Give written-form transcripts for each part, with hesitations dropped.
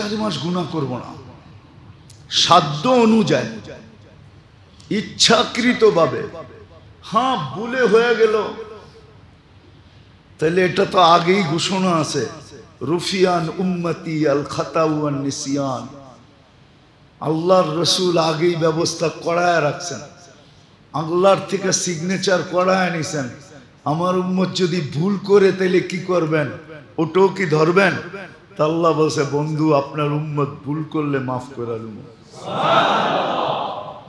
4 মাস গুনাহ করব না, সাধ্য অনুযায়ী ইচ্ছাকৃতভাবে। হ্যাঁ, ভুলে হয়ে গেল, তাহলে এটা তো আগেই ঘোষণা আছে, রুফিয়ান উম্মতি আল খাতা ওয়ান নিসিয়ান। আল্লাহর রসুল আগেই ব্যবস্থা করায় রাখছেন, আল্লাহর থেকে সিগনেচার করায় নিছেন। আমার উম্মত যদি ভুল করে তাহলে কি করবেন, ওটাও কি ধরবেন? তা আল্লাহ বলছে, বন্ধু আপনার উম্মত ভুল করলে মাফ করে দেব।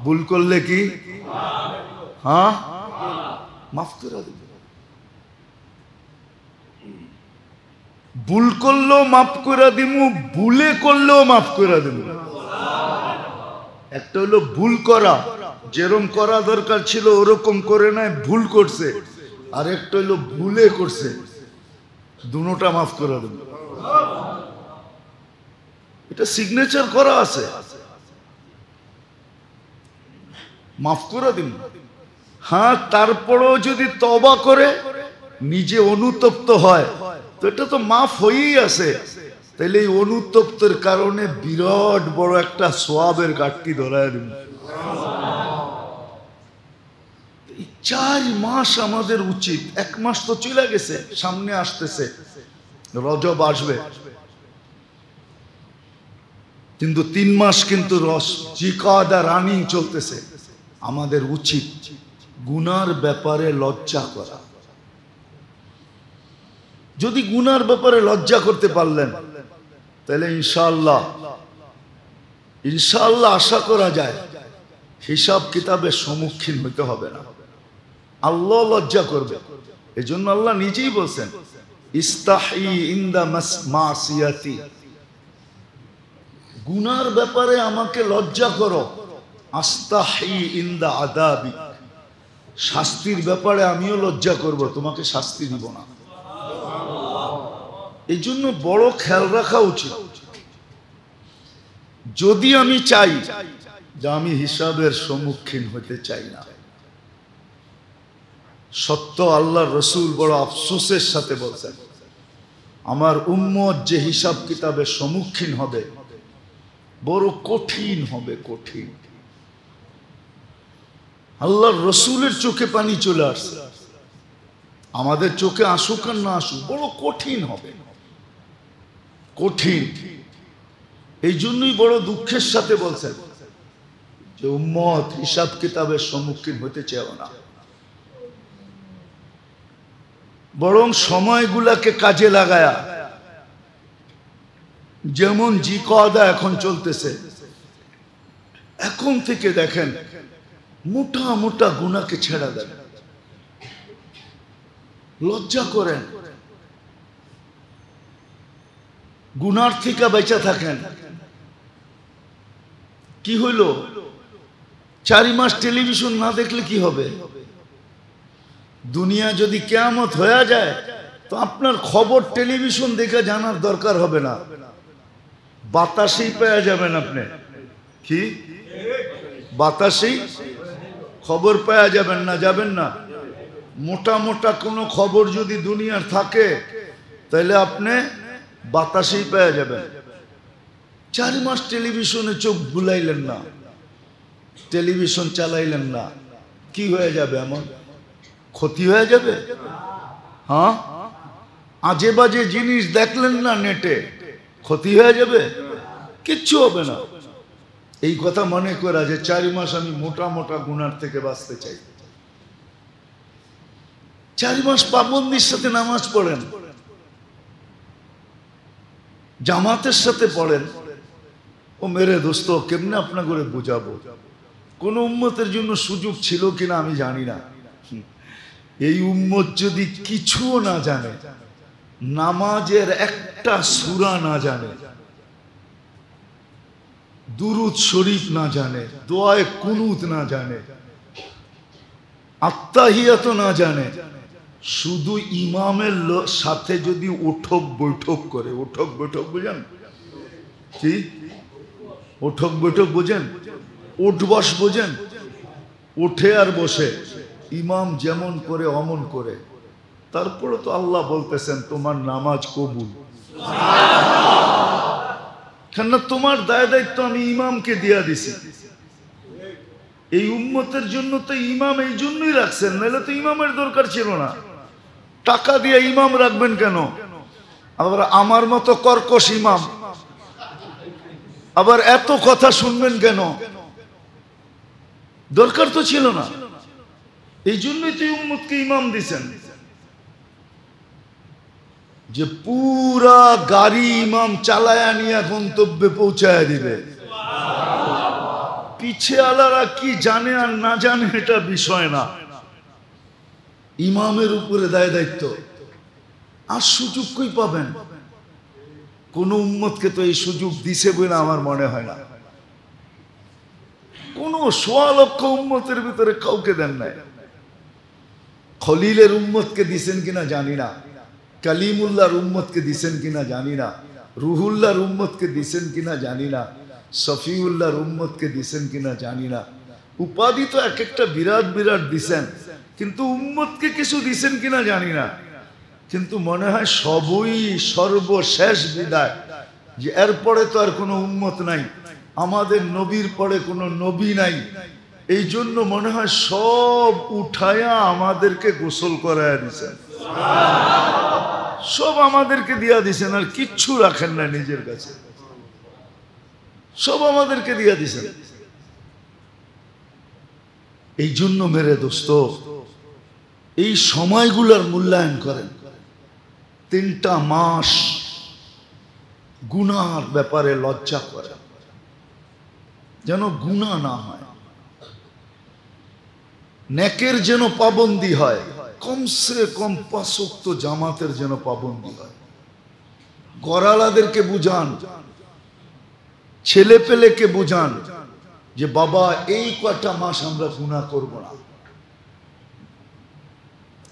ভুল করলে কি? হ্যাঁ, মাফ করে দেব। ভুল করলেও মাফ করে দিব, ভুলে করলেও মাফ করে দেব। একটা হলো ভুল করা, যেরকম করা দরকার ছিল ওরকম করে নাই, ভুল করছে। আর একটা হলো ভুলে করছে, দুটোটা মাফ করে দেব। এটা সিগনেচার করা আছে, মাফ করে দিন। হ্যাঁ, তারপরেও যদি তওবা করে নিজে অনুতপ্ত হয় তো এটা তো মাফ হয়েই আছে। তাহলে এই অনুতপ্তের কারণে বিরাট বড় একটা সওয়াবের ঘাটতি ধরায় দিন। 4 মাস আমাদের উচিত, 1 মাস তো চলে গেছে, সামনে আসতেছে রজব আসবে, কিন্তু 3 মাস কিন্তু জিকাদা রানিং চলতেছে। আমাদের উচিত গুনার ব্যাপারে লজ্জা করা। যদি গুনার ব্যাপারে লজ্জা করতে পারলেন তাহলে ইনশাআল্লাহ আশা করা যায় হিসাব কিতাবের সম্মুখীন হইতে হবে না, আল্লাহ লজ্জা করবে। এজন্য আল্লাহ নিজেই বলছেন, ইস্তাহি ইনদা মাসিয়াতি, গুনার ব্যাপারে আমাকে লজ্জা করো, আস্তাহি ইনদা আদাবি, শাস্তির ব্যাপারে আমিও লজ্জা করব, তোমাকে শাস্তি দিব না। এই জন্য বড় খেয়াল রাখা উচিত। যদি আমি চাই যে আমি হিসাবের সম্মুখীন হতে চাই না, সত্য আল্লাহর রসুল বড় আফসোসের সাথে বলছেন, আমার উম্মত যে হিসাব কিতাবের সম্মুখীন হবে বড় কঠিন হবে, কঠিন। আল্লাহর রসুলের চোখে পানি চলে আসছে, আমাদের চোখে আসুক আর না আসুক, বড় কঠিন হবে, কঠিন। এই জন্যই বড় দুঃখের সাথে বলছেন যে উম্মত হিসাব কিতাবের সম্মুখীন হতে চাও না, বরং সময়গুলাকে কাজে লাগায়া, যেমন জিকাদা এখন চলতেছে, এখন থেকে দেখেন মোটা মোটা গুনাহকে ছেড়ে দেন, লজ্জা করেন, গুনার থেকে বেঁচে থাকেন। কি হইল, 4 মাস টেলিভিশন না দেখলে কি হবে? দুনিয়া যদি কিয়ামত হয়ে যায় তো আপনার খবর টেলিভিশন দেখে জানার দরকার হবে না, বাতাসেই পেয়ে যাবেন আপনি। কি বাতাসেই খবর পেয়ে যাবেন না, যাবেন না? মোটা মোটা কোনো খবর যদি দুনিয়ার থাকে তাহলে আপনি বাতাসেই পেয়ে যাবেন। 4 মাস টেলিভিশনে চোখ বুলাইলেন না, টেলিভিশন চালাইলেন না, কি হয়ে যাবে? এমন ক্ষতি হয়ে যাবে। হ্যাঁ, আজে বাজে জিনিস দেখলেন না নেটে, ক্ষতি হয়ে যাবে? কিচ্ছু হবে না। এই কথা মনে করা যে 4 মাস আমি মোটা মোটা গুনার থেকে বাঁচতে চাই। 4 মাস পাবন্দির সাথে নামাজ পড়েন, জামাতের সাথে পড়েন। ও মেরে দোস্ত, কেমনে আপনার করে বুঝাবো? কোন উম্মতের জন্য সুযোগ ছিল কিনা আমি জানি না। এই উম্মত যদি কিছুও না জানে, নামাজের একটা সূরা না জানে, দুরুদ শরীফ না জানে, দোয়ায়ে কুনুত না জানে, আত্তাহিয়াত না জানে, শুধু ইমামের সাথে যদি উঠক বৈঠক করে, উঠক বৈঠক বুঝেন? কি উঠক বৈঠক বুঝেন? উঠ বস বুঝেন? উঠে আর বসে ইমাম যেমন করে অমন করে, তারপরে তো আল্লাহ বলতেছেন তোমার নামাজ কবুল। কেননা তোমার দায় দায়িত্ব আমি ইমামকে দিয়া দিছি। এই উম্মতের জন্য তো ইমাম এই জন্যই রাখছেন, নাহলে তো ইমামের দরকার ছিল না। টাকা দিয়ে ইমাম রাখবেন কেন? আবার আমার মতো কর্কশ ইমাম, আবার এত কথা শুনবেন কেন? দরকার তো ছিল না। এই জন্যই তো উম্মতকে ইমাম দিছেন, যে পুরা গাড়ি ইমাম চালায়া নিয়ে গন্তব্যে পৌঁছায় দিবে। পিছে আলারা কি জানে আর না জানে এটা বিষয় না, ইমামের উপরে দায় দায়িত্ব। আর সুযোগ কই পাবেন? কোন উম্মতকে তো এই সুযোগ দিছে বলে আমার মনে হয় না। কোন ১৬ লক্ষ উম্মতের ভিতরে কাউকে দেন নাই। খলিলের উম্মতকে দিছেন কিনা জানি না, কালিমুল্লাহর উম্মতকে দিছেন কিনা জানি না, রুহুল্লাহর উম্মতকে দিছেন কিনা জানি না, সফিউল্লাহর উম্মতকে দিছেন কিনা জানি না। উপাধি তো এক একটা বিরাট বিরাট দিছেন, কিন্তু উম্মতকে কিছু দিছেন কিনা জানি না। কিন্তু মনে হয় সবই সর্বশেষ বিদায়, যে এরপরে তো আর কোনো উম্মত নাই, আমাদের নবীর পরে কোনো নবী নাই। এই জন্য মনে হয় সব উঠায়া আমাদেরকে গোসল করায়া দিছেন, সব আমাদেরকে দিয়া দিছেন, আর কিচ্ছু রাখেন না নিজের কাছে, সব আমাদেরকে দিয়া দিছেন। এই জন্য মেরে দোস্ত, এই সময়গুলোর মূল্যায়ন করেন। 3টা মাস গুনার ব্যাপারে লজ্জা করেন, যেন গুনাহ না হয়, নেকের যেন পাবন্দি হয়, কমসে কম 5 ওয়াক্ত জামাতের যেন পাবন্দি হয়। গড়ালাদেরকে বুঝান, ছেলে পেলেকে বুঝান যে বাবা এই কয়টা মাস আমরা গুনাহ করব না।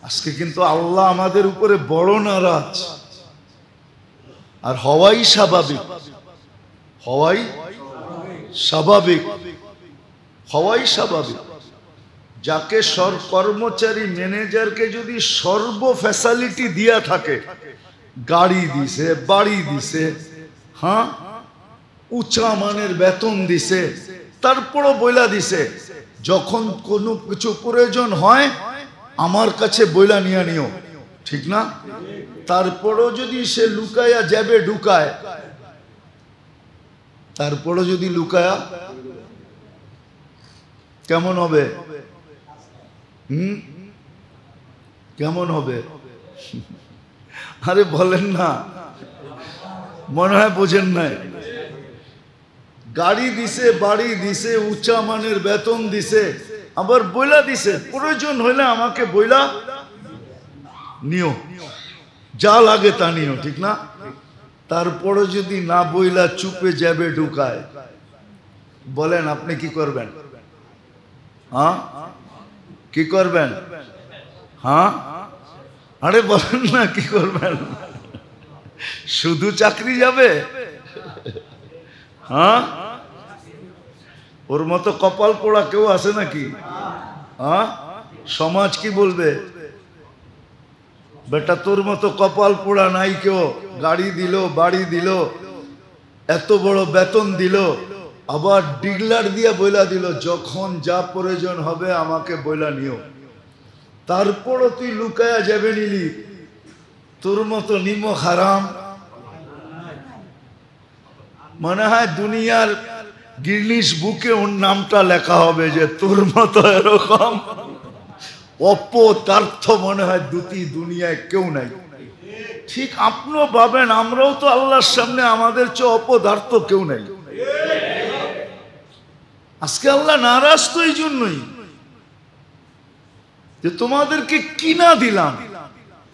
আজকে কিন্তু আল্লাহ আমাদের উপরে বড় নারাজ, আর হওয়াই স্বাভাবিক, হওয়াই স্বাভাবিক, হওয়াই স্বাভাবিক। যাকে কর্মচারী ম্যানেজারকে যদি সর্ব ফ্যাসিলিটি দিয়া থাকে, গাড়ি দিছে, বাড়ি দিছে, হ্যাঁ, উঁচা মানের বেতন দিছে, তারপরও বইলা দিছে যখন কোনো কিছু প্রয়োজন হয় আমার কাছে বইলা নিয়ে নিও, ঠিক না? তারপরও যদি সে লুকায়া যাবে ঢুকায়, তারপরও যদি লুকায়া, কেমন হবে? কেমন হবে? আরে বলেন না, মনে হয় বোঝেন নাই। গাড়ি দিছে, বাড়ি দিছে, উঁচা মানের বেতন দিছে, আবার বইলা দিছে প্রয়োজন হইলে আমাকে বইলা নিও, যা লাগে তা নিও, ঠিক না? তারপরে যদি না বইলা চুপে যাবে ঢুকায়, বলেন আপনি কি করবেন? হ্যাঁ, কি করবেন? হ্যাঁ, আরে বলেন না কি করবেন? শুধু চাকরি যাবে? হ্যাঁ, ওর মতো কপাল পোড়া কেউ আছে নাকি? হ্যাঁ, সমাজ কি বলবে? বেটা তোর মতো কপাল পোড়া নাই কেউ, গাড়ি দিল, বাড়ি দিল, এত বড় বেতন দিল, আবার ডিগলার দিয়ে বইলা দিল যখন যা প্রয়োজন হবে আমাকে বইলা নিও। তারপরও তুই লুকায়া যাবে নিলি, তোর মতো নিমক হারাম। মনে হয় দুনিয়ার গিনিস বুকে ওর নামটা লেখা হবে যে তোর মতো এরকম অপদার্থ মনে হয় দুনিয়ায় কেউ নাই। ঠিক আপনিও ভাবেন, আমরাও তো আল্লাহর সামনে আমাদের চেয়ে অপদার্থ কেউ নাই। আজকে আল্লাহ নারাজ তো এই জন্যই যে তোমাদেরকে কিনা দিলাম,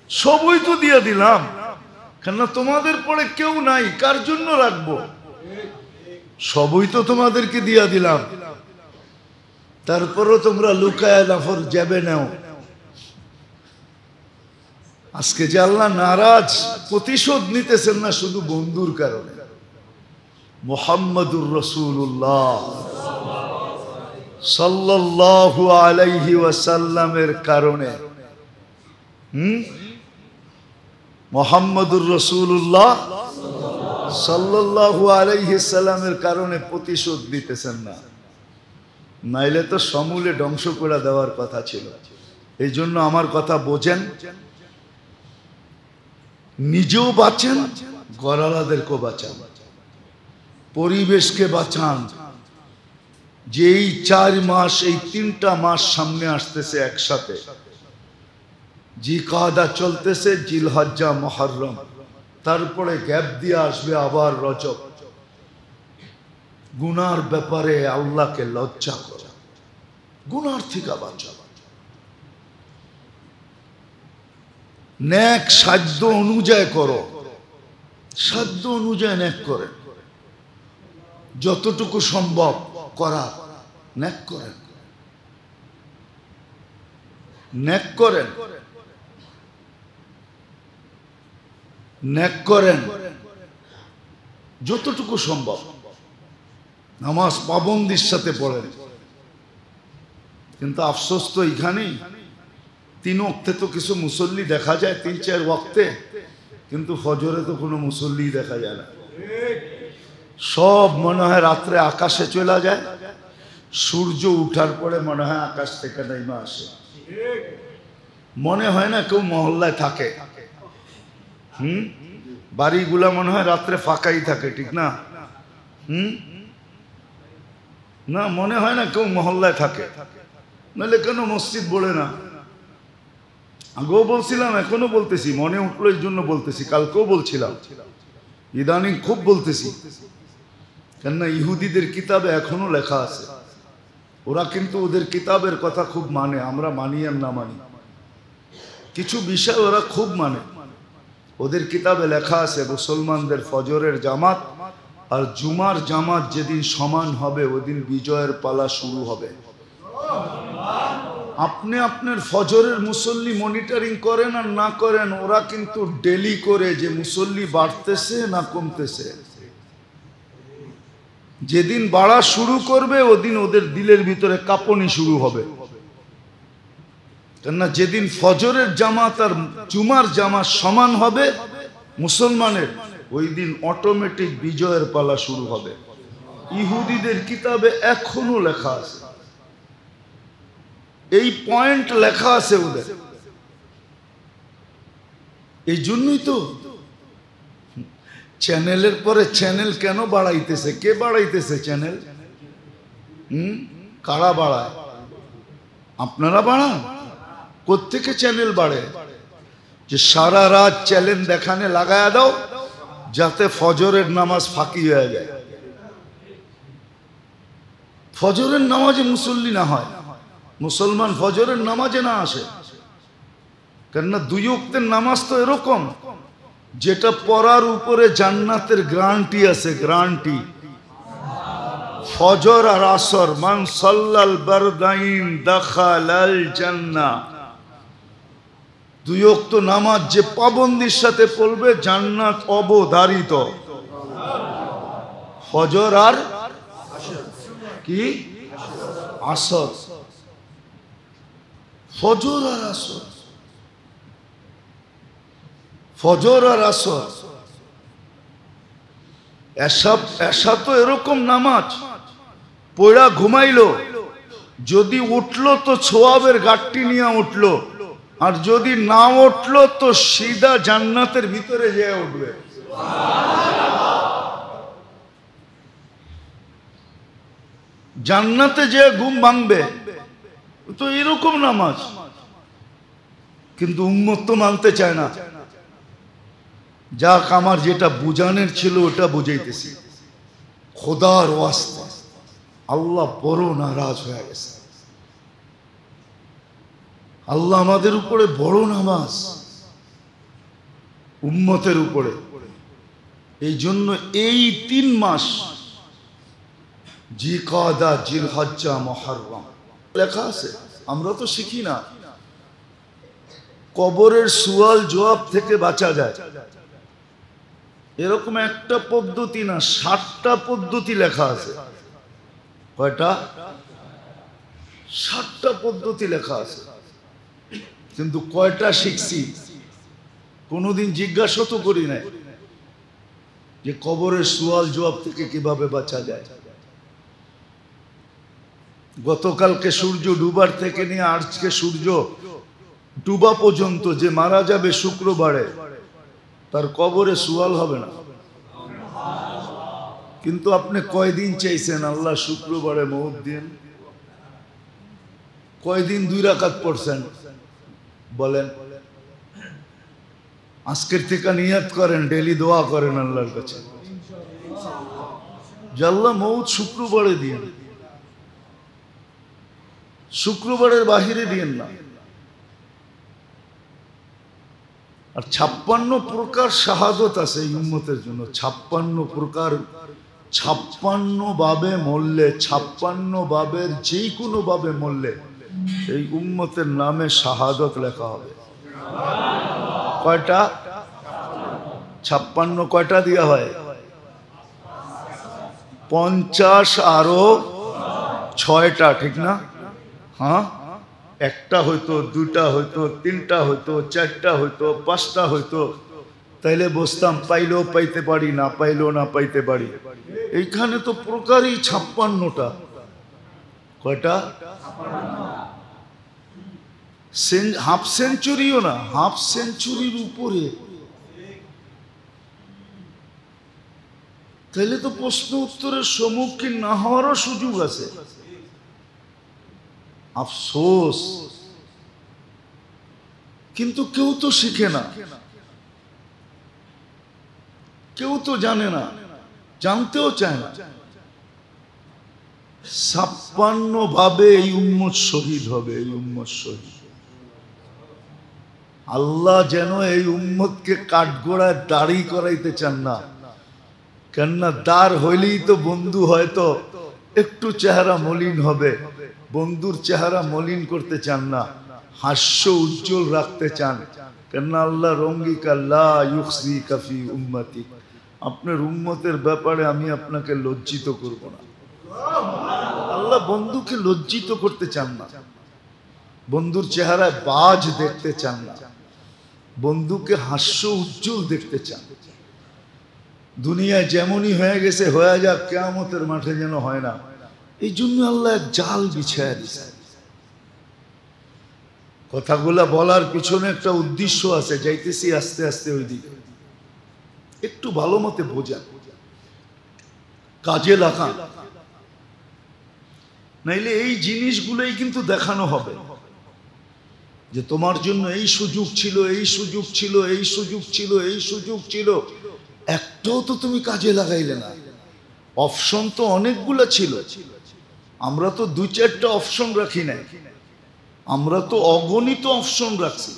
সবই তো দিয়ে দিলাম, কেননা তোমাদের পরে কেউ নাই, কার জন্য রাখবো? সবই তো তোমাদেরকে দিয়া দিলাম, তারপরও তোমরা লুকায় নাফর যাবে নাও। আজকে যে আল্লাহ নারাজ, প্রতিশোধ নিতেছেন না শুধু বন্ধুর কারণে, মুহাম্মাদুর রাসূলুল্লাহ সাল্লাল্লাহু আলাইহি ওয়াসাল্লামের কারণে। মুহাম্মাদুর রাসূলুল্লাহ সাল্লাল্লাহু আলাইহি সাল্লামের কারণে প্রতিশোধ দিতেছেন না, নাইলে তো সমূলে ধ্বংস করে দেওয়ার কথা ছিল। এই জন্য আমার কথা বোঝেন, নিজেও বাঁচেন, গরালাদেরকেও বাঁচান, পরিবেশকে বাঁচান। যে এই 4 মাস, এই 3টা মাস সামনে আসতেছে একসাথে, জিলকাদা চলতেছে, জিলহজ্জা, মুহররম, তারপরে গ্যাপ দিয়ে আসবে আবার রজব। গুনার ব্যাপারে আল্লাহকে লজ্জা করা, গুনার থেকে বাঁচা, নেক সাধ্য অনুযায়ী করো, সাধ্য অনুযায়ী নেক করেন, যতটুকু সম্ভব করা নেক করেন, নেক করেন, নেক করেন যতটুকু সম্ভব। নামাজ পাবন্দির সাথে পড়েন। কিন্তু আফসোস তো এখানেই, 3 ওয়াক্তে তো কিছু মুসল্লি দেখা যায়, 3-4 ওয়াক্তে, কিন্তু ফজরে তো কোনো মুসল্লি দেখা যায় না। সব মনে হয় রাত্রে আকাশে চলে যায়, সূর্য উঠার পরে মনে হয় আকাশ থেকে নেমে আসে, মনে হয় না কেউ মহল্লায় থাকে। বাড়িগুলা মনে হয় রাত্রে ফাঁকাই থাকে, ঠিক না? না, মনে হয় না কেউ মহল্লায় থাকে, নাহলে কেন মসজিদ বলে না? আগেও বলছিলাম, এখনো বলতেছি, মনে উঠলো এই জন্য বলতেছি, কালকেও বলছিলাম, ইদানিং খুব বলতেছি। কেননা ইহুদিদের কিতাবে এখনো লেখা আছে, ওরা কিন্তু ওদের কিতাবের কথা খুব মানে, আমরা মানি আর না মানি, কিছু বিষয় ওরা খুব মানে। ওদের কিতাবে লেখা আছে মুসলমানদের ফজরের জামাত আর জুমার জামাত যেদিন সমান হবে, ওদিন বিজয়ের পালা শুরু হবে। আপনি আপনার ফজরের মুসল্লি মনিটরিং করেন আর না করেন, ওরা কিন্তু ডেলি করে যে মুসল্লি বাড়তেছে না কমতেছে। যেদিন বাড়া শুরু করবে ওদিন ওদের দিলের ভিতরে কাঁপুনি শুরু হবে। কেননা যেদিন ফজরের জামাত আর জুমার জামাত সমান হবে মুসলমানের, ওই দিন অটোমেটিক বিজয়ের পালা শুরু হবে। ইহুদিদের কিতাবে এখনো লেখা আছে, এই পয়েন্ট লেখা আছে ওদের। এই জন্যই তো চ্যানেলের পরে চ্যানেল কেন বাড়াইতেছে? কে বাড়াইতেছে চ্যানেল? কারা বাড়ায়? আপনারা বাড়ান। কোত্থেকে চ্যানেল বাড়ে? যে সারা রাত চ্যানেল দেখানে লাগায়া দাও, যাতে ফজরের নামাজ ফাঁকি হয়ে যায়, ফজরের নামাজে মুসল্লি না হয়, মুসলমান ফজরের নামাজে না আসে। কেননা 2 ওয়াক্তের নামাজ তো এরকম, যেটা পড়ার উপরে জান্নাতের গ্যারান্টি আছে, গ্যারান্টি। ফজর আর আসর, মান সাল্লাল বারদাইন দাখালাল জান্নাহ। 2 ওয়াক্ত নামাজ যে পাবন্দির সাথে পড়বে, জান্নাত অবধারিত। ফজর আর কি আসর, ফজর আর আসর, ফজর আর আসর। এসা তো এরকম নামাজ, পড়া ঘুমাইলো, যদি উঠলো তো ছোয়াবের গাঠটি নিয়ে উঠলো, আর যদি না উঠলো তো সিধা জান্নাতের ভিতরে যেয়ে উঠবে। জান্নাতে যে ঘুম ভাঙবে, তো এরকম নামাজ। কিন্তু উম্মত তো মানতে চায় না। যাক, আমার যেটা বুঝানোর ছিল ওটা বুঝাইতেছি। খোদার ওয়াস্তে আল্লাহ বড় নারাজ হয়ে গেছে। আল্লাহ আমাদের উপরে বড় নামাজ, উম্মতের উপরে। এই জন্য এই 3 মাস জিলকাদা, জিলহজ্জা, মুহররম লেখা আছে। আমরা তো শিখি না। কবরের সুয়াল জবাব থেকে বাঁচা যায় এরকম একটা পদ্ধতি না, 7টা পদ্ধতি লেখা আছে। কয়টা? 7টা পদ্ধতি লেখা আছে। কিন্তু কয়টা শিখছি কোনোদিন জিজ্ঞাসা তো করি নাই যে কবরের সুয়াল জবাব থেকে কিভাবে বাঁচা যায়। গতকালকে সূর্য ডুবার থেকে নিয়ে আজকে সূর্য ডুবা পর্যন্ত যে মারা যাবে শুক্রবারে, তার কবরে সুয়াল হবে না। কিন্তু আপনি কয়দিন চাইছেন আল্লাহ শুক্রবারে মওত দিন? কয়দিন 2 রাকাত পড়ছেন বলেন? আজকের থেকে নিয়ত করেন, ডেলি দোয়া করেন আল্লাহর কাছে যে আল্লাহ মওত শুক্রবারে দিন, শুক্রবারের বাহিরে দিন না। আর 56 প্রকার শাহাদত আছে এই উম্মতের জন্য। 56 প্রকার, 56 ভাবে মরলে, 56 ভাবের যে কোনো ভাবে মরলে এই উম্মতের নামে শাহাদত লেখা হবে। কয়টা? 56 কয়টা দেওয়া হয়? 50 আরো 6টা, ঠিক না? হ্যাঁ, একটা হইতো, 2টা হইতো, 3টা হইতো, 4টা হইতো, 5টা হইতো, তাইলে বসতাম, পাইলেও পাইতে পারি, না পাইলেও না পাইতে পারি। এইখানে তো প্রকারই 56টা। কয়টা? হাফ সেঞ্চুরিও না, হাফ সেঞ্চুরির উপরে। তাইলে তো প্রশ্ন উত্তরের সম্মুখীন না হওয়ারও সুযোগ আছে। আফসোস, কিন্তু কেউ তো শিখে না, কেউ তো জানে না, জানতেও চায় না। 56 ভাবে এই উম্মত শহীদ হবে, এই উম্মত শহীদ। আল্লাহ যেন এই উম্মতকে কাঠগোড়ায় দাড়ি করাইতে চান না। কেননা দাঁড় হইলেই তো বন্ধু হয়তো একটু চেহারা মলিন হবে, বন্ধুর চেহারা মলিন করতে চান না, হাস্য উজ্জ্বল রাখতে চান। কেননা আল্লাহ রঙ্গিকা লা ইউখজিকা ফি উম্মতি, আপনার উম্মতের ব্যাপারে আমি আপনাকে লজ্জিত করব না। আল্লাহ বন্ধুকে লজ্জিত করতে চান না, বন্ধুর চেহারায় বাজ দেখতে চান না, বন্ধুকে হাস্য উজ্জ্বল দেখতে চান। দুনিয়ায় যেমনই হয়ে গেছে হয়ে যাক, কিয়ামতের মাঠে যেন হয় না। এই জন্য আল্লাহ এক জাল বিছায়া দিছে। কথাগুলা বলার পিছনে একটা উদ্দেশ্য আছে, যাইতেছি আস্তে আস্তে ওই দিকে, একটু ভালো মতে বোঝা, কাজে লাগা, নাইলে এই জিনিসগুলোই কিন্তু দেখানো হবে যে তোমার জন্য এই সুযোগ ছিল, এই সুযোগ ছিল, এই সুযোগ ছিল, এই সুযোগ ছিল, একটাও তো তুমি কাজে লাগাইলে না। অপশন তো অনেকগুলো ছিল, আমরা তো 2-4টা অপশন রাখি নাই, আমরা তো অগণিত অপশন রাখছি,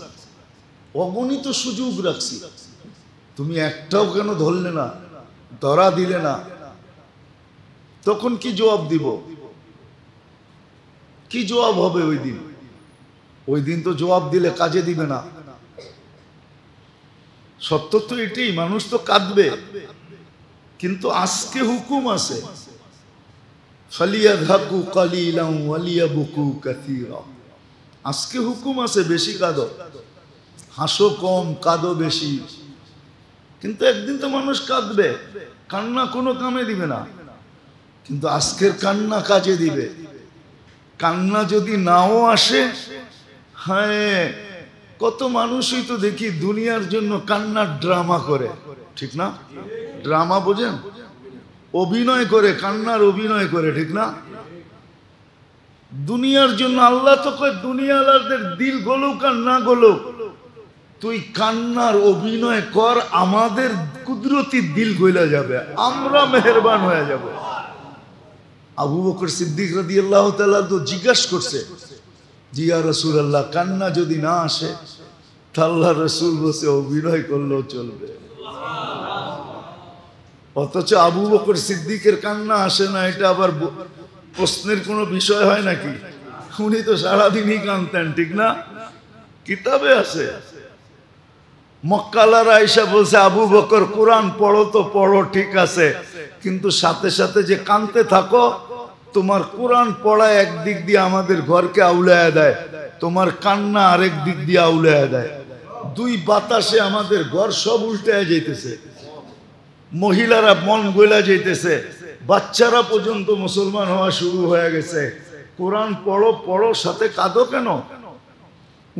অগণিত সুযোগ রাখছি। তুমি একটাও কেন ধরলে না, ধরা দিলে না? তখন কি জবাব দিব? কি জবাব হবে ওই দিন? ওই দিন তো জবাব দিলে কাজে দিবে না। সত্য তো এটাই, মানুষ তো কাঁদবে। কিন্তু আজকে হুকুম আছে, ফালিয়াযহাকু কালিলান ওয়ালিয়াবকু কাসীরা। আজকে হুকুম আছে বেশি কাঁদো, হাসো কম, কাঁদো বেশি। কিন্তু একদিন তো মানুষ কাঁদবে, কান্না কোনো কামে দিবে না। কিন্তু আজকের কান্না কাজে দিবে। কান্না যদি নাও আসে, হ্যাঁ, কত মানুষই তো দেখি দুনিয়ার জন্য কান্নার ড্রামা করে, ঠিক না? ড্রামা বোঝেন? অভিনয় করে, কান্নার অভিনয় করে, ঠিক না? দুনিয়ার জন্য আল্লাহ তো কয় দুনিয়ালাদের দিল গলুক আর না গলুক, তুই কান্নার অভিনয় কর, আমাদের কুদরতি দিল গইলা যাবে, আমরা মেহেরবান হয়ে যাব। আবু বকর সিদ্দিক রাদিয়াল্লাহু তাআলা তো জিজ্ঞাসা করছে, জি ইয়া রাসূলুল্লাহ, কান্না যদি না আসে, আল্লাহ রাসূল বসে অভিনয় করলেও চলবে। অথচ আবু বকর সিদ্দিকের কান্না আসে না, এটা আবার প্রশ্নের কোনো বিষয় হয় নাকি? উনি তো সারাদিনই কাঁদতেন, ঠিক না? কিতাবে আছে। মক্কালারা আয়েশা বলছে, আবু বকর কোরআন পড়ো তো পড়ো, ঠিক আছে, কিন্তু সাথে সাথে যে কাঁদতে থাকো, তোমার কোরআন পড়া একদিক দিয়ে আমাদের ঘরকে আউলায়া দেয়, তোমার কান্না আরেক দিক দিয়ে আউলায়া দেয়। দুই বাতাসে আমাদের ঘর সব উল্টে যাইতেছে। মহিলারা মন গলা যেতেছে, বাচ্চারা পর্যন্ত মুসলমান হওয়া শুরু হয়ে গেছে। কোরআন পড়ো পড়ো, সাথে কাঁদো কেন?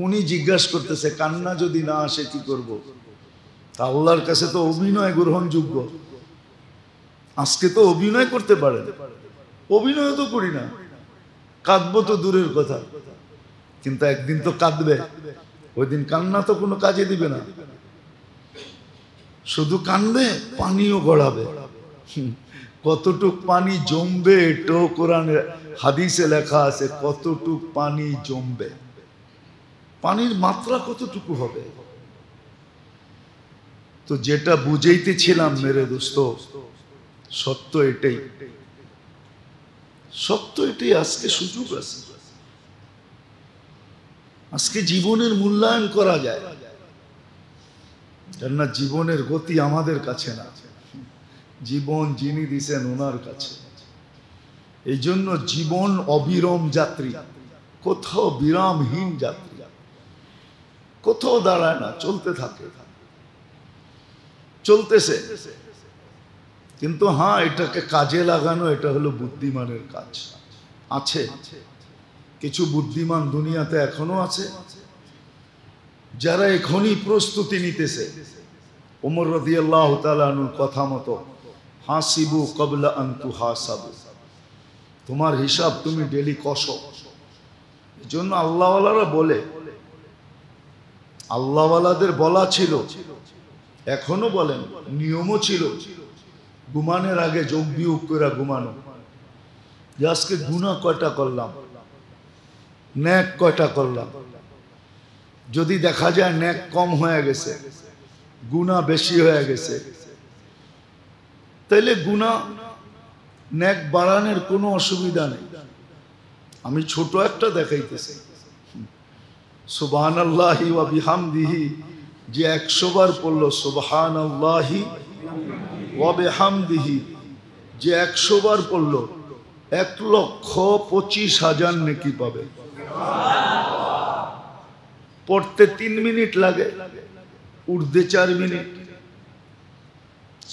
উনি জিজ্ঞাসা করতেছে কান্না যদি না আসে কি করব? তা আল্লাহর কাছে তো অভিনয় গ্রহণযোগ্য। আজকে তো অভিনয় করতে পারে, অভিনয় তো করি না, কাঁদবো তো দূরের কথা, কিন্তু একদিন তো কাঁদবে। ওই দিন কান্না তো কোনো কাজে দিবে না, শুধু কান্দবে, পানিও গড়াবে। কতটুক পানি জমবে এটাও কোরআনে হাদিসে লেখা আছে, কতটুক পানি জমবে, পানির মাত্রা কতটুকু হবে। তো যেটা বুঝাইতেছিলাম মেরে দোস্ত, সত্য এটাই, সত্য এটাই। আজকে সুযোগ আছে, আজকে জীবনের মূল্যায়ন করা যায়, কেননা জীবনের গতি আমাদের কাছে না, জীবন যিনি দিছেন ওনার কাছে। এই জন্য জীবন অবিরাম যাত্রী, কোথাও বিরামহীন যাত্রী, কোথাও দাঁড়ায় না, চলতে থাকে, চলতেছে। কিন্তু হ্যাঁ, এটাকে কাজে লাগানো, এটা হলো বুদ্ধিমানের কাজ। আছে কিছু বুদ্ধিমান দুনিয়াতে এখনো আছে, যারা এখনই প্রস্তুতি নিতেছে। ওমর রাদিয়াল্লাহু তাআলা আনহুর কথা মতো, হাসিবু ক্বাবলা আন তুহাসাবু, তোমার হিসাব তুমি ডেলি কষো। এজন্য আল্লাহওয়ালারা বলে, আল্লাহওয়ালাদের বলা ছিল, এখনো বলেন, নিয়মও ছিল, ঘুমানোর আগে যোগ বিয়োগ করে ঘুমানো, যে আজকে গুনাহ কয়টা করলাম, নেক কয়টা করলাম। যদি দেখা যায় নেক কম হয়ে গেছে, গুনাহ বেশি হয়ে গেছে, তাইলে গুনাহ নেক বাড়ানোর কোনো অসুবিধা নেই। আমি ছোট একটা দেখাইতেছি, সুবহানাল্লাহি ওয়া বিহামদিহি, যে 100 বার পড়লো সুবহানাল্লাহি ওয়া বিহামদিহি, যে 100 বার পড়লো 1,25,000 নেকি পাবে। পড়তে 3 মিনিট লাগে, উঠতে 4 মিনিট।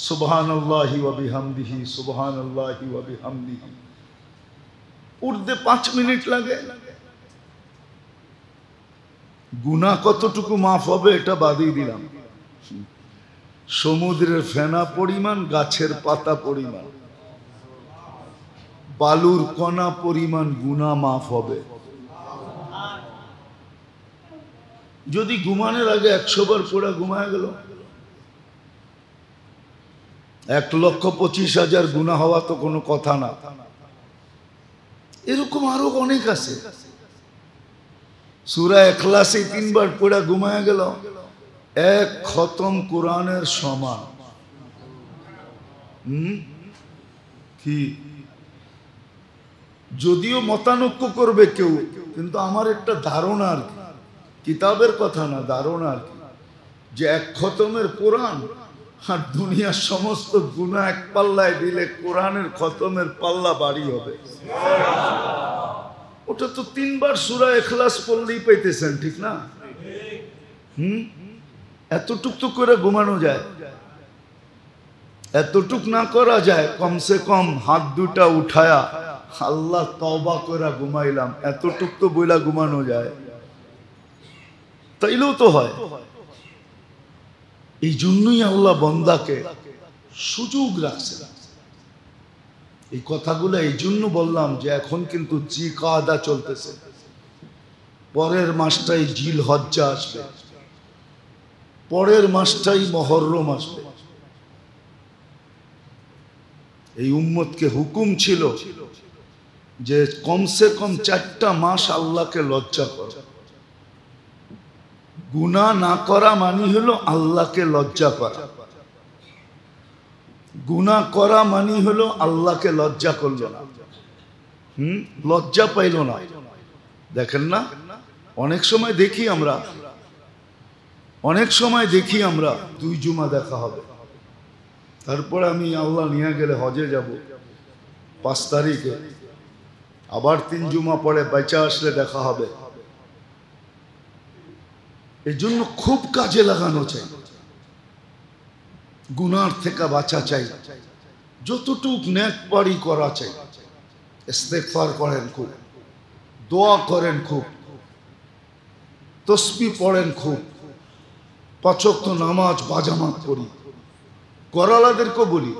সুবহানাল্লাহি ওয়া বিহামদিহি, সুবহানাল্লাহি ওয়া বিহামদিহি, উঠতে 5 মিনিট লাগে। গুনাহ কতটুকু মাফ হবে এটা বাদই দিলাম, সমুদ্রের ফেনা পরিমাণ, গাছের পাতা পরিমাণ, বালুর কণা পরিমাণ গুনাহ মাফ হবে। যদি ঘুমানোর আগে 100 বার পড়া ঘুমায় গেল, 1,25,000 গুনাহ হওয়া তো কোনো কথা না। এরকম আরো অনেক আছে। সূরা ইখলাসে 3 বার পড়া ঘুমায় গেল, 1 খতম কোরআনের সমান। কি যদিও মতানৈক্য করবে কেউ, কিন্তু আমার একটা ধারণা আর কি, কিতাবের কথা না, ধারণা আর কি, যে 1 খতমের কোরআন আর দুনিয়ার সমস্ত গুনাহ এক পাল্লায় দিলে কোরআনের খতমের পাল্লা বাড়ি হবে। ওটা তো 3 বার সূরা ইখলাস পড়লেই পাইতেছেন, ঠিক না? এতটুক তো করে ঘুমানো যায়, এতটুক না করা যায়, কমসে কম হাত দুটা উঠায়া আল্লাহ তওবা করে ঘুমাইলাম, এতটুক তো বইলা ঘুমানো যায়, তাইলেও তো হয়। এই জন্যই আল্লাহ বান্দাকে সুযোগ রাখছে। এই কথাগুলো এই জন্য বললাম যে এখন কিন্তু জিকাদা চলতেছে, পরের মাসটাই জিলহজ্জা আসবে, পরের মাসটাই মুহররম আসবে। এই উম্মতকে হুকুম ছিল যে কমসে কম 4টা মাস আল্লাহকে লজ্জা করো। গুনাহ না করা মানে হলো আল্লাহকে লজ্জা করা, গুনাহ করা মানে হলো আল্লাহকে লজ্জা করলো না, লজ্জা পাইল না। দেখেন না, অনেক সময় দেখি আমরা, অনেক সময় দেখি আমরা 2 জুমা দেখা হবে, তারপরে আমি আল্লাহ নিয়ে গেলে হজে যাব 5 তারিখে, আবার 3 জুমা পরে বেঁচে আসলে দেখা হবে। এই জন্য খুব কাজে লাগানো চাই, গুনার থেকে বাঁচা চাই, যতটুক নেক পারি করা চাই। ইস্তেগফার করেন খুব, দোয়া করেন খুব, তসবিহ পড়েন খুব, 5 ওয়াক্ত নামাজ বাজামাত করি। করালাদেরকেও বলি,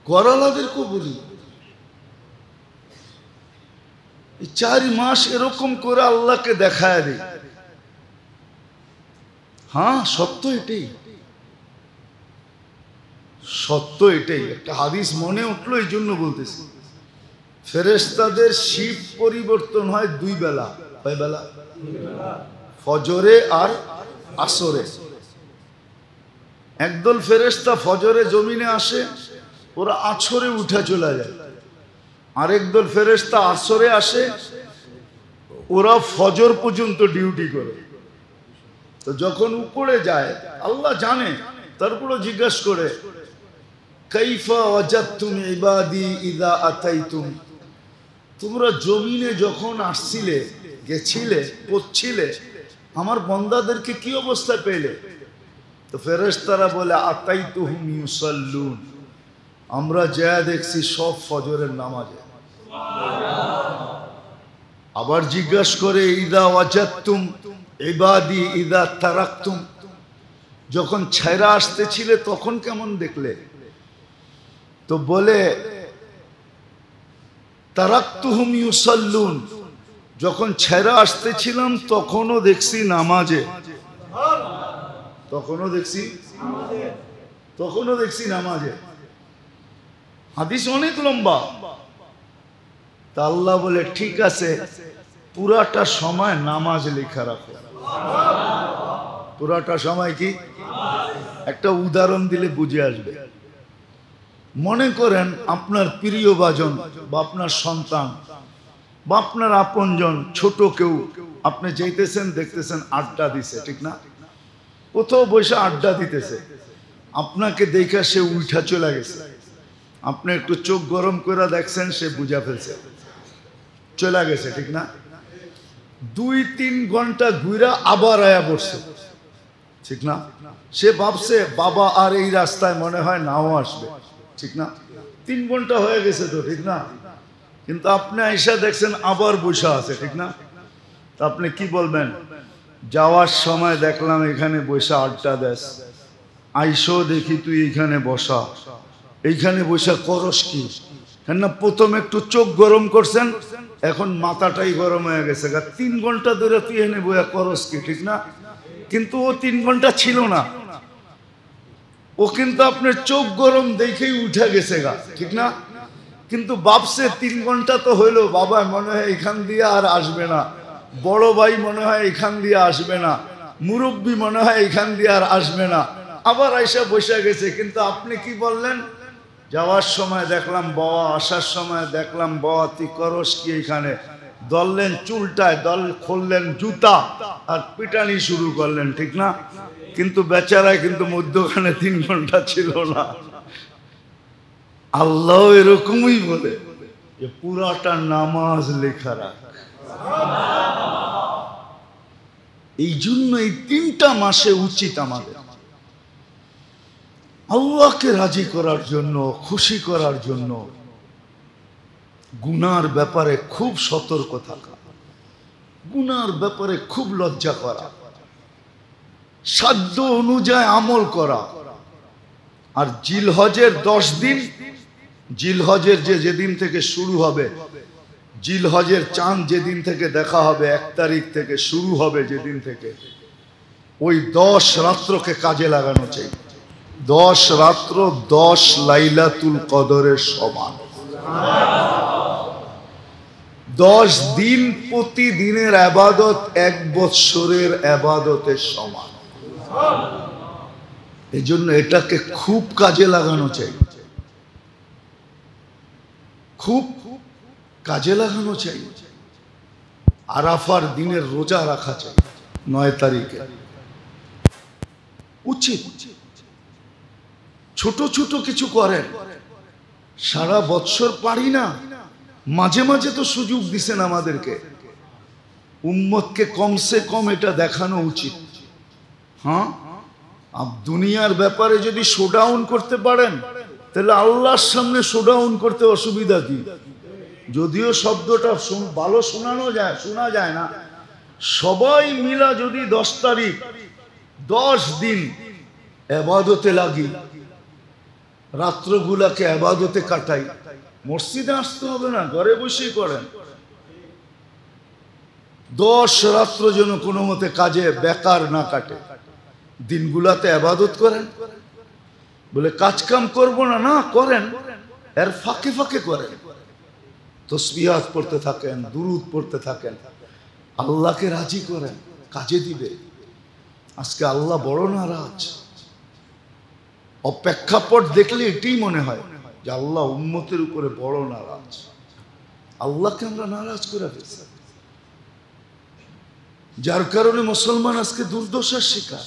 করালাদেরকেও বলি, 4 মাস এরকম করে আল্লাহকে দেখায় দিই। হ্যাঁ, সত্য এটাই, সত্য এটাই। একটা হাদিস মনে উঠলো, এই জন্য বলতেছি। ফেরেশতাদের শিফট পরিবর্তন হয় 2 বেলা। কয় বেলা? ফজরে আর আসরে। একদল ফেরেশতা ফজরে জমিনে আসে, ওরা আসরে উঠে চলে যায়। আরেক দল ফেরেশতা আসরে আসে, ওরা ফজর পর্যন্ত ডিউটি করে। তো যখন উপরে যায়, আল্লাহ জানে, তারপরে জিজ্ঞাসা করে, কাইফা ওয়াজাদতুম ইবাদি ইযা আতাইতুম, তোমরা জমিনে যখন আসছিলে, গেছিলে, পড়ছিলে, আমার বান্দাদেরকে কি অবস্থায় পেলে? তো ফেরেশতারা বলে, আতাইতুহুম ইউসাল্লুন, আমরা যা দেখছি সব ফজরের নামাজে। আবার জিজ্ঞাসা করে, ইযা ওয়াজাদতুম ইবাদি ইযা তারাকতুম, যখন ছায়রা আসতেছিলে তখন কেমন দেখলে? তো বলে, তারাকতুহুম ইউসাল্লুন, যখন ছায়রা আসতেছিলাম তখনও দেখছি নামাজে, তখনও দেখছি নামাজে। হাদিস অনেক লম্বা। তা আল্লাহ বলে, ঠিক আছে, পুরাটা সময় নামাজ লেখা রাখো। পুরাটা সময় কি? একটা উদাহরণ দিলে বুঝে আসবে। মনে করেন আপনার প্রিয় ভাজন বা আপনার সন্তান বা আপনার আপনজন, ছোট কেউ, আপনি যাইতেছেন, দেখতেছেন আড্ডা দিছে, ঠিক না? কোথাও বসে আড্ডা দিতেছে, আপনাকে দেখা সে উঠা চলে গেছে। আপনি একটু চোখ গরম করে দেখছেন, সে বুঝা ফেলছে, চলে গেছে, ঠিক না? 2-3 ঘন্টা ঘুরা আবার আয়া বসছে, ঠিক না? সে ভাবছে বাবা আর এই রাস্তায় মনে হয় নাও আসবে, ঠিক না? 3 ঘন্টা হয়ে গেছে তো, ঠিক না? কিন্তু আপনি আইসা দেখছেন আবার বসা আছে, ঠিক না? তা আপনি কি বলবেন? যাওয়ার সময় দেখলাম এখানে বসা আড্ডা দেশ, আইসো দেখি তুই এইখানে বসা, এইখানে বসা করস কি? না, প্রথম একটু চোখ গরম করছেন, এখন মাথাটাই গরম হয়ে গেছে। 3 ঘন্টা ধরে তুই এনে বইয়া করস কি, ঠিক না? কিন্তু ও 3 ঘন্টা ছিল না, ও কিন্তু আপনার চোখ গরম দেখেই উঠে গেছে গা, ঠিক না? কিন্তু ভাবছে 3 ঘন্টা তো হইলো, বাবা মনে হয় এখান দিয়ে আর আসবে না, বড় ভাই মনে হয় এখান দিয়ে আসবে না, মুরব্বী মনে হয় এখান দিয়ে আর আসবে না, আবার আইসা বসে গেছে। কিন্তু আপনি কি বললেন? যাওয়ার সময় দেখলাম বাবা, আসার সময় দেখলাম বাবা, তুই করস কি এখানে? দললেন চুলটায়, দল খুললেন জুতা আর পিটানি শুরু করলেন, ঠিক না? কিন্তু বেচারায় কিন্তু মধ্যখানে 3 ঘন্টা ছিল না। আল্লাহ এরকমই বলে যে পুরাটা নামাজ লেখা রাখ। এই জন্য এই 3টা মাসে উচিত আমাদের আল্লাহকে রাজি করার জন্য, খুশি করার জন্য গুনার ব্যাপারে খুব সতর্ক থাকা, গুনার ব্যাপারে খুব লজ্জা করা, সাধ্য অনুযায়ী আমল করা। আর জিলহজের 10 দিন, জিলহজের যেদিন থেকে শুরু হবে, জিলহজের চাঁদ যেদিন থেকে দেখা হবে, 1 তারিখ থেকে শুরু হবে, যেদিন থেকে, ওই 10 রাত্রকে কাজে লাগানো চাই। 10 রাত্র 10 লাইলাতুল কদরের সমান। 10 দিন প্রতিদিনের ইবাদত 1 বৎসরের ইবাদতের সমান। এই জন্য এটাকে খুব কাজে লাগানো চাই, খুব কাজে লাগানো চাই। আরাফার দিনের রোজা রাখা চাই 9 তারিখে, উচিত। ছোট ছোট কিছু করেন, সারা বৎসর পারি না, মাঝে মাঝে তো সুযোগ দিছেন আমাদেরকে, উম্মতকে কমসে কম এটা দেখানো উচিত। হ্যাঁ, দুনিয়ার ব্যাপারে যদি শোডাউন করতে পারেন তাহলে আল্লাহর সামনে শোডাউন করতে অসুবিধা কি? যদিও শব্দটা ভালো শোনা যায় না। সবাই মিলা যদি 10 তারিখ 10 দিন ইবাদতে লাগি, রাত্রগুলাকে ইবাদতে কাটাই, মসজিদে আসতে হবে না, ঘরে বসেই করেন। 10 রাত্র যেন কোনো মতে কাজে বেকার না কাটে, দিনগুলাতে ইবাদত করেন। বলে কাজ কাম করবো না, না করেন, এর ফাঁকে ফাঁকে করেন, তসবিহাত পড়তে থাকেন, দুরুদ পড়তে থাকেন, আল্লাহকে রাজি করেন, কাজে দিবে। আজকে আল্লাহ বড় নারাজ। অপেক্ষাপট দেখলে এটাই মনে হয় যে আল্লাহ উম্মতের উপরে বড় নারাজ। আল্লাহকে আমরা নারাজ করে ফেলছি, যার কারণে মুসলমান আজকে দুর্দশার শিকার,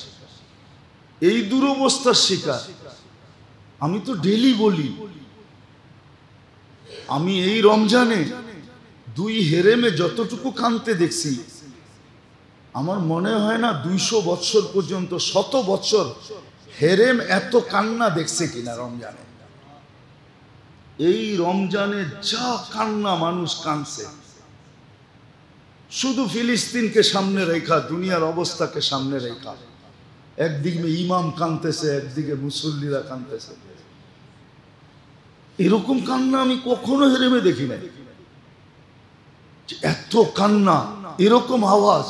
এই দুরবস্থার শিকার। আমি তো ডেলি বলি, আমি এই রমজানে 2 হেরেমে যতটুকু কাঁদতে দেখছি, আমার মনে হয় না 200 বছর পর্যন্ত, 100 বছর হেরেম এত কান্না দেখছে কিনা রমজানে। এই রমজানে যা কান্না মানুষ কাঁদছে, শুধু ফিলিস্তিনকে সামনে রেখা, দুনিয়ার অবস্থাকে সামনে রেখা, একদিকে ইমাম কাঁদতেছে, একদিকে মুসল্লিরা কাঁদতেছে। এরকম কান্না আমি কখনো হেরেমে দেখি নাই। এত কান্না, এরকম আওয়াজ,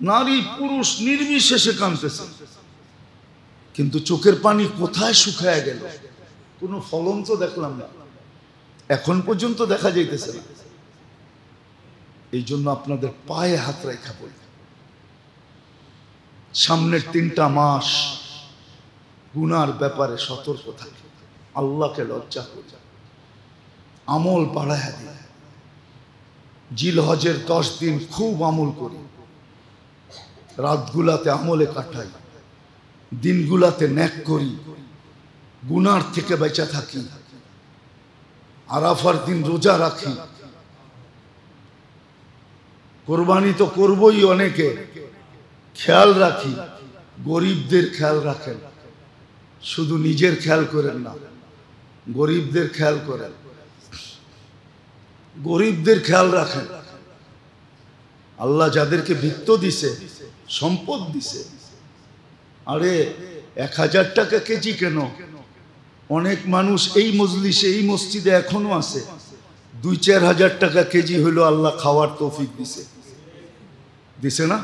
নারী পুরুষ নির্বিশেষে কাঁদতেছে, কিন্তু চোখের পানি কোথায় শুকায় গেল? কোনো ফলন তো দেখলাম না, এখন পর্যন্ত দেখা যাইতেছে না। এই জন্য আপনাদের পায়ে হাত রেখা বলি, সামনের 3টা মাস গুনার ব্যাপারে সতর্ক থাকে, আল্লাহকে লজ্জা করে আমল বাড়ায় দিই। জিলহজের 10 দিন খুব আমল করি, রাতগুলাতে আমলে কাটাই, দিনগুলাতে নেক করি, গুনার থেকে বেঁচে থাকি, আরাফার দিন রোজা রাখি, কোরবানি তো করবই, অনেকে খেয়াল রাখি, গরিবদের খেয়াল রাখেন, শুধু নিজের খেয়াল করেন না, গরিবদের খেয়াল করেন, গরিবদের খেয়াল রাখেন। আল্লাহ যাদেরকে বিত্ত দিছে, সম্পদ দিছে, আরে 1000 টাকা কেজি কেন? অনেক মানুষ এই মজলিসে, এই মসজিদে এখনো আছে, 2-4 হাজার টাকা কেজি হইলো আল্লাহ খাওয়ার তৌফিক দিছে। দিছে না?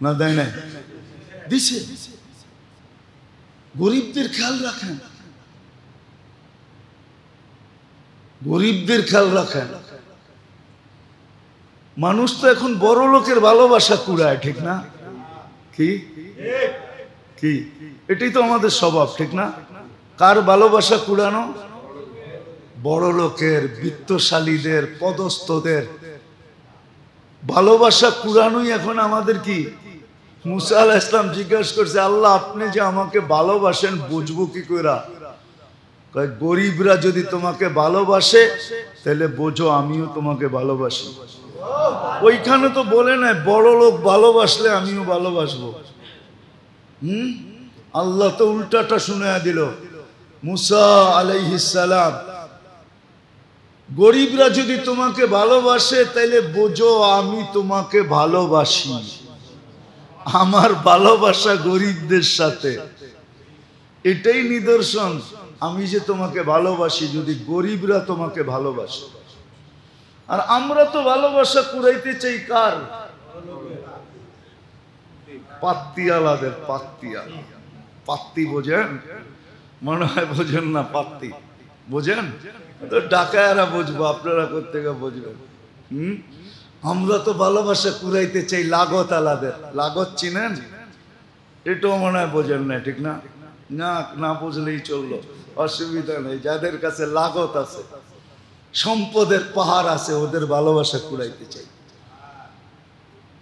না দেয় নাই? দিছে। গরিবদের খেয়াল রাখেন, গরিবদের খেয়াল রাখেন। মানুষ তো এখন বড় লোকের ভালোবাসা কুড়ায়, ঠিক না? কি কি এটাই তো আমাদের স্বভাব, ঠিক না? কার ভালোবাসা কুড়ানো? বড় লোকের, বিত্তশালীদের, পদস্থদের ভালোবাসা কুড়ানোই এখন আমাদের কি। মুসা আলাইহিস সালাম জিজ্ঞাসা করছে, আল্লাহ আপনি যে আমাকে ভালোবাসেন বুঝবো কি কইরা? কয় গরিবরা যদি তোমাকে ভালোবাসে তাহলে বোঝো আমিও তোমাকে ভালোবাসি। ওইখানে তো বলে নাই বড় লোক ভালোবাসলে আমিও ভালোবাসবো। আল্লাহ তো উল্টাটা শুনায়া দিল। মুসা আলাইহিস সালাম, গরিবরা যদি তোমাকে ভালোবাসে তাহলে বোঝো আমি তোমাকে ভালোবাসি, আমার ভালোবাসা গরিবদের সাথে। এটাই নিদর্শন আমি যে তোমাকে ভালোবাসি, যদি গরিবরা তোমাকে ভালোবাসে। আর আমরা তো ভালোবাসা কুড়াইতে চাই কার? পাত্তিওয়ালাদের। পাত্তিওয়ালা, পাত্তি বোঝেন? মনে হয় বোঝেন না। পাত্তি বোঝেন তো? ডাকায়ারা বুঝবো, আপনারা কোত্থেকে বুঝবেন? আমরা তো ভালোবাসা কুড়াইতে চাই লাগত আলাদের। লাগত চিনেন? এটাও মনে হয় বোঝেন না, ঠিক না? না, না বুঝলেই চললো, অসুবিধা নেই। যাদের কাছে লাগত আছে, সম্পদের পাহাড় আছে, ওদের ভালোবাসা কুড়াইতে চাই।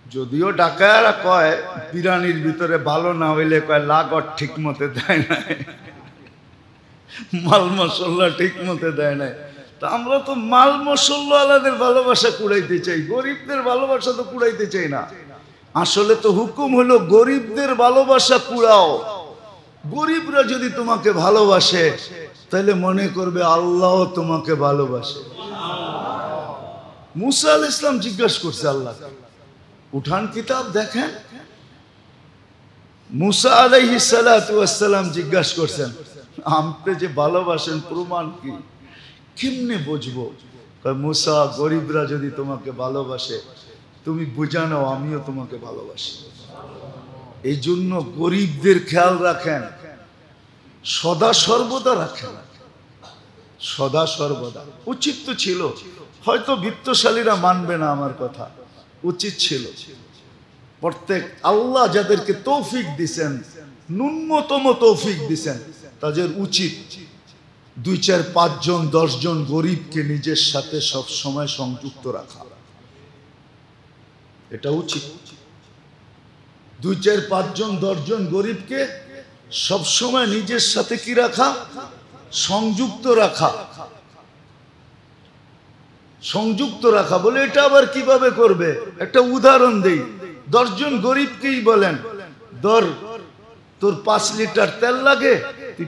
যদিও ডাকায়ারা কয় বিরানির ভিতরে ভালো না হইলে কয় লাগত ঠিক মতে দেয় নাই, মাল মশলা ঠিক মতে দেয় নাই। তা আমরা তো মাল মশলা আলাদের ভালোবাসা কুড়াইতে চাই, গরিবদের ভালোবাসা তো কুড়াইতে চাই না। আসলে তো হুকুম হলো গরিবদের ভালোবাসা কুড়াও, গরিবরা যদি তোমাকে ভালোবাসে তাহলে মনে করবে আল্লাহ তোমাকে ভালোবাসে। মুসা আলাইহিস সালাম জিজ্ঞাসা করছে আল্লাহ, উঠান কিতাব দেখেন। মুসা আলাইহিস সালাতু ওয়াস সালাম জিজ্ঞাসা করছেন, আপনি যে ভালোবাসেন প্রমাণ কি, কেমনে বুঝবো? মুসা, গরিবরা যদি তোমাকে ভালোবাসে তুমি বুঝা নাও আমিও তোমাকে ভালোবাসি। এই জন্য গরিবদের খেয়াল রাখেন, সদা সর্বদা রাখেন, সদা সর্বদা। উচিত তো ছিল, হয়তো বিত্তশালীরা মানবে না আমার কথা, উচিত ছিল প্রত্যেক আল্লাহ যাদেরকে তৌফিক দিছেন, ন্যূনতম তৌফিক দিছেন, তাদের উচিত 2, 4, 5 জন 10 জন গরিবকে নিজের সাথে সব সময় সংযুক্ত রাখা। এটা উচিত। 2, 4, 5 জন 10 জন গরিবকে সব সময় নিজের সাথে কি রাখা? সংযুক্ত রাখা। সংযুক্ত রাখা বলে এটা আবার কিভাবে করবে? একটা উদাহরণ দেই। 10 জন গরিবকেই বলেন, ধর তোর 5 লিটার তেল লাগে, তুই